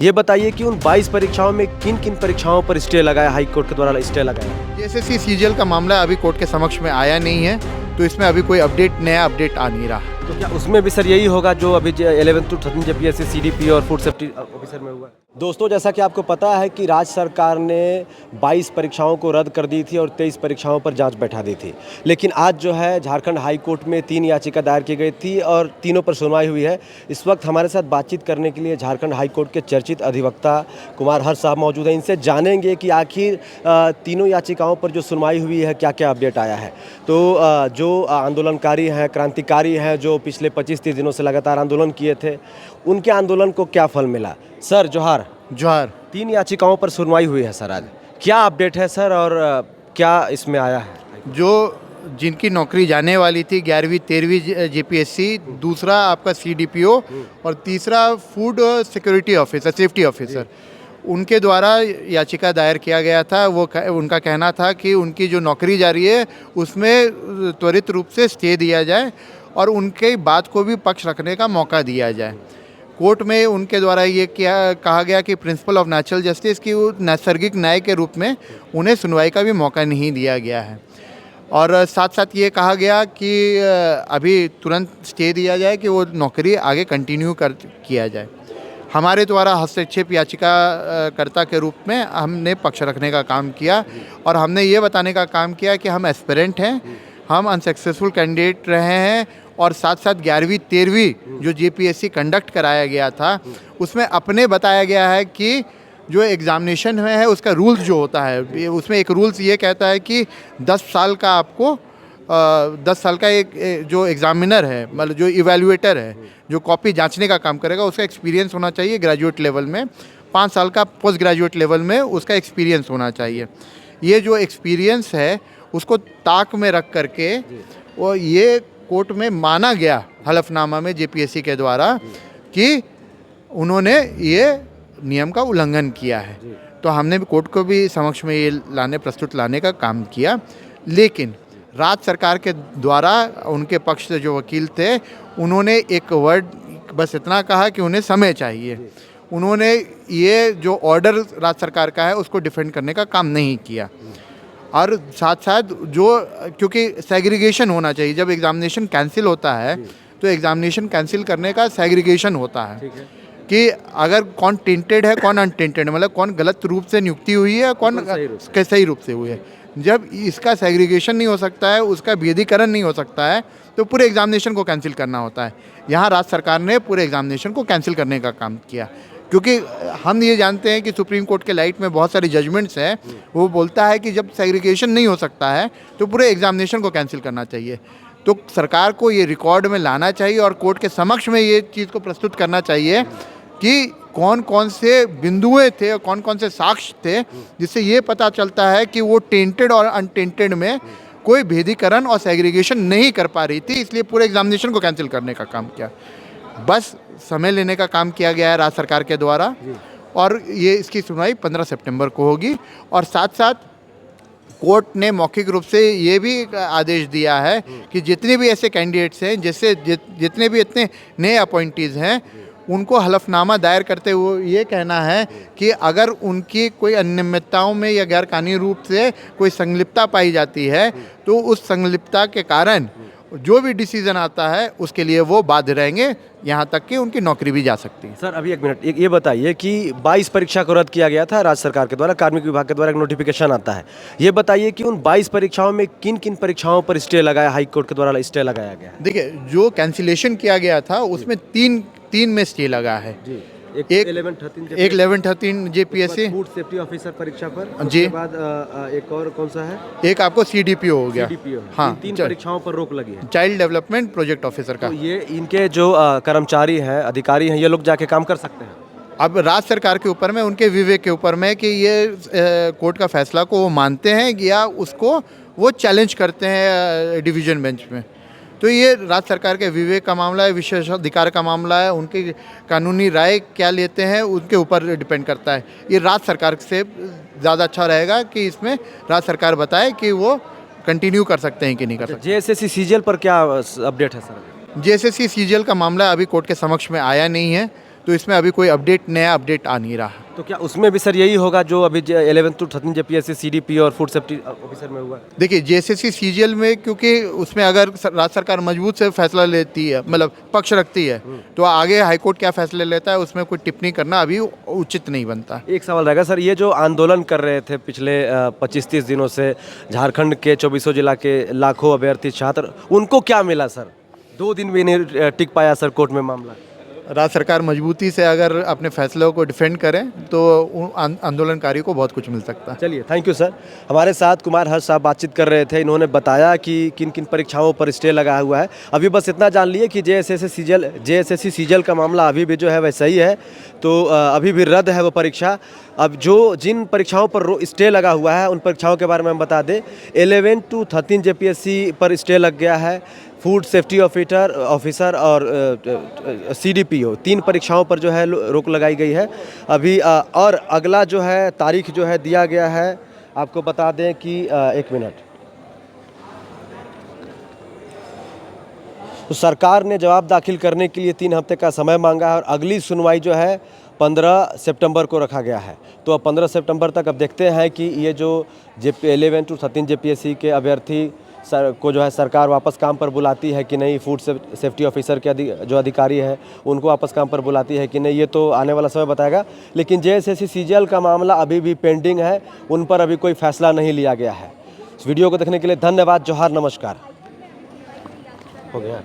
ये बताइए कि उन 22 परीक्षाओं में किन किन परीक्षाओं पर स्टे लगाया, हाई कोर्ट के द्वारा स्टे लगाया? जेएसएससी सीजीएल का मामला अभी कोर्ट के समक्ष में आया नहीं है, तो इसमें अभी कोई नया अपडेट आ नहीं रहा। तो क्या उसमें भी सर यही होगा जो अभी 11th to 13th JPSC CDP और फूड सेफ्टी ऑफिसर में हुआ? दोस्तों, जैसा कि आपको पता है कि राज्य सरकार ने 22 परीक्षाओं को रद्द कर दी थी और 23 परीक्षाओं पर जांच बैठा दी थी। लेकिन आज जो है झारखंड हाई कोर्ट में 3 याचिका दायर की गई थी और तीनों पर सुनवाई हुई है। इस वक्त हमारे साथ बातचीत करने के लिए झारखंड हाई कोर्ट के चर्चित अधिवक्ता कुमार हर्ष साहब मौजूद हैं। इनसे जानेंगे कि आखिर तीनों याचिकाओं पर जो सुनवाई हुई है क्या क्या अपडेट आया है। तो जो आंदोलनकारी हैं, क्रांतिकारी हैं, जो पिछले 25-30 दिनों से लगातार आंदोलन किए थे, उनके आंदोलन को क्या फल मिला? सर जोहार। जोहार। 3 याचिकाओं पर सुनवाई हुई है सर आज, क्या अपडेट है सर और क्या इसमें आया है? जो जिनकी नौकरी जाने वाली थी 11वीं 13वीं जेपीएससी, दूसरा आपका सीडीपीओ और तीसरा food security officer, safety officer, उनके द्वारा याचिका दायर किया गया था। उनका कहना था कि उनकी जो नौकरी जारी है उसमें त्वरित रूप से स्टे दिया जाए और उनके बात को भी पक्ष रखने का मौका दिया जाए। कोर्ट में उनके द्वारा ये कहा गया कि प्रिंसिपल ऑफ नेचुरल जस्टिस की नैसर्गिक न्याय के रूप में उन्हें सुनवाई का भी मौका नहीं दिया गया है और साथ साथ ये कहा गया कि अभी तुरंत स्टे दिया जाए कि वो नौकरी आगे कंटिन्यू किया जाए। हमारे द्वारा हस्तक्षेप याचिकाकर्ता के रूप में हमने पक्ष रखने का काम किया और हमने ये बताने का काम किया कि हम एस्पिरेंट हैं, हम अनसक्सेसफुल कैंडिडेट रहे हैं और साथ साथ 11वीं 13वीं जो जेपीएससी कंडक्ट कराया गया था उसमें अपने बताया गया है कि जो एग्ज़ामिनेशन में है उसका रूल्स जो होता है, उसमें एक रूल्स ये कहता है कि 10 साल का आपको 10 साल का एक जो एग्ज़ामिनर है, मतलब जो इवैल्यूएटर है, जो कॉपी जांचने का काम करेगा, उसका एक्सपीरियंस होना चाहिए ग्रेजुएट लेवल में। 5 साल का पोस्ट ग्रेजुएट लेवल में उसका एक्सपीरियंस होना चाहिए। ये जो एक्सपीरियंस है उसको ताक में रख करके वो ये कोर्ट में माना गया हलफनामा में जेपीएससी के द्वारा कि उन्होंने ये नियम का उल्लंघन किया है। तो हमने भी कोर्ट को भी समक्ष में ये प्रस्तुत लाने का काम किया। लेकिन राज्य सरकार के द्वारा उनके पक्ष से जो वकील थे उन्होंने एक वर्ड बस इतना कहा कि उन्हें समय चाहिए। उन्होंने ये जो ऑर्डर राज्य सरकार का है उसको डिफेंड करने का काम नहीं किया और साथ साथ जो क्योंकि सेग्रीगेशन होना चाहिए, जब एग्जामिनेशन कैंसिल होता है तो एग्जामिनेशन कैंसिल करने का सेग्रीगेशन होता है कि अगर कौन टेंटेड है कौन अनटेंटेड, मतलब कौन गलत रूप से नियुक्ति हुई है कौन सही रूप से हुई है। जब इसका सेग्रीगेशन नहीं हो सकता है, उसका भेदीकरण नहीं हो सकता है, तो पूरे एग्जामिनेशन को कैंसिल करना होता है। यहाँ राज्य सरकार ने पूरे एग्जामिनेशन को कैंसिल करने का काम किया क्योंकि हम ये जानते हैं कि सुप्रीम कोर्ट के लाइट में बहुत सारी जजमेंट्स हैं, वो बोलता है कि जब सेग्रीगेशन नहीं हो सकता है तो पूरे एग्जामिनेशन को कैंसिल करना चाहिए। तो सरकार को ये रिकॉर्ड में लाना चाहिए और कोर्ट के समक्ष में ये चीज़ को प्रस्तुत करना चाहिए कि कौन कौन से बिंदुएं थे और कौन कौन से साक्ष्य थे जिससे ये पता चलता है कि वो टेंटेड और अनटेंटेड में कोई भेदीकरण और सेग्रीगेशन नहीं कर पा रही थी, इसलिए पूरे एग्जामिनेशन को कैंसिल करने का काम किया। बस समय लेने का काम किया गया है राज्य सरकार के द्वारा और ये इसकी सुनवाई 15 सितंबर को होगी। और साथ साथ कोर्ट ने मौखिक रूप से ये भी आदेश दिया है कि जितने भी ऐसे कैंडिडेट्स हैं, जैसे जितने भी इतने नए अपॉइंटीज़ हैं, उनको हलफनामा दायर करते हुए ये कहना है कि अगर उनकी कोई अनियमितताओं में या गैरकानूनी रूप से कोई संलिप्तता पाई जाती है तो उस संलिप्तता के कारण जो भी डिसीजन आता है उसके लिए वो बाध्य रहेंगे, यहाँ तक कि उनकी नौकरी भी जा सकती है। सर अभी एक मिनट, ये बताइए कि 22 परीक्षा को रद्द किया गया था राज्य सरकार के द्वारा, कार्मिक विभाग के द्वारा एक नोटिफिकेशन आता है। ये बताइए कि उन 22 परीक्षाओं में किन किन परीक्षाओं पर स्टे लगाया, हाई कोर्ट के द्वारा स्टे लगाया गया? देखिए, जो कैंसिलेशन किया गया था उसमें तीन में स्टे लगा है। एक 11-13 जेपीएससी फूड सेफ्टी ऑफिसर परीक्षा पर, जी, उसके बाद एक और कौन सा है, एक आपको सीडीपीओ हो गया। हाँ, 3 परीक्षाओं पर रोक लगी है। चाइल्ड डेवलपमेंट प्रोजेक्ट ऑफिसर का। तो ये इनके जो कर्मचारी हैं, अधिकारी हैं, ये लोग जाके काम कर सकते हैं? अब राज्य सरकार के ऊपर में, उनके विवेक के ऊपर में कि ये कोर्ट का फैसला को वो मानते हैं या उसको वो चैलेंज करते हैं डिवीजन बेंच में। तो ये राज्य सरकार के विवेक का मामला है, विशेषाधिकार का मामला है, उनकी कानूनी राय क्या लेते हैं उनके ऊपर डिपेंड करता है। ये राज्य सरकार से ज़्यादा अच्छा रहेगा कि इसमें राज्य सरकार बताए कि वो कंटिन्यू कर सकते हैं कि नहीं कर सकते। जेएसएससी सीजीएल पर क्या अपडेट है सर? जेएसएससी सीजीएल का मामला अभी कोर्ट के समक्ष में आया नहीं है, तो तो इसमें अभी कोई नया अपडेट आ नहीं रहा। तो क्या उसमें भी सर यही होगा जो अभी 11th to 13th JPSC CDP और फूड सेफ्टी ऑफिसर में हुआ है? देखिए जेएसएससी सीजीएल में, क्योंकि उसमें अगर राज्य सरकार मजबूत से फैसला लेती है, मतलब पक्ष रखती है, तो आगे हाईकोर्ट क्या फैसले लेता है उसमें कोई टिप्पणी करना अभी उचित नहीं बनता। एक सवाल रहेगा सर, ये जो आंदोलन कर रहे थे पिछले 25-30 दिनों से झारखंड के 24 जिला के लाखों अभ्यर्थी छात्र, उनको क्या मिला सर? 2 दिन भी नहीं टिक पाया सर कोर्ट में मामला। राज्य सरकार मजबूती से अगर अपने फैसलों को डिफेंड करें तो आंदोलनकारी को बहुत कुछ मिल सकता है। चलिए, थैंक यू सर। हमारे साथ कुमार हर्ष साहब बातचीत कर रहे थे। इन्होंने बताया कि किन किन परीक्षाओं पर स्टे लगा हुआ है। अभी बस इतना जान लिए कि जेएसएससी सीजीएल का मामला अभी भी जो है वैसा ही है, तो अभी भी रद्द है वो परीक्षा। अब जिन परीक्षाओं पर स्टे लगा हुआ है उन परीक्षाओं के बारे में हम बता दें। 11 to 13 JPSC पर स्टे लग गया है, फूड सेफ्टी ऑफिसर और CDPO 3 परीक्षाओं पर जो है रोक लगाई गई है अभी। और अगला जो है तारीख जो है दिया गया है, आपको बता दें कि 1 मिनट, तो सरकार ने जवाब दाखिल करने के लिए 3 हफ्ते का समय मांगा है और अगली सुनवाई जो है 15 सितंबर को रखा गया है। तो अब 15 सितंबर तक अब देखते हैं कि ये जो 11 to 13 JPSC के अभ्यर्थी को जो है सरकार वापस काम पर बुलाती है कि नहीं, फूड सेफ्टी ऑफिसर के जो अधिकारी हैं उनको वापस काम पर बुलाती है कि नहीं, ये तो आने वाला समय बताएगा। लेकिन जेएसएससी सीजीएल का मामला अभी भी पेंडिंग है, उन पर अभी कोई फैसला नहीं लिया गया है। इस वीडियो को देखने के लिए धन्यवाद। जोहार, नमस्कार। हो गया।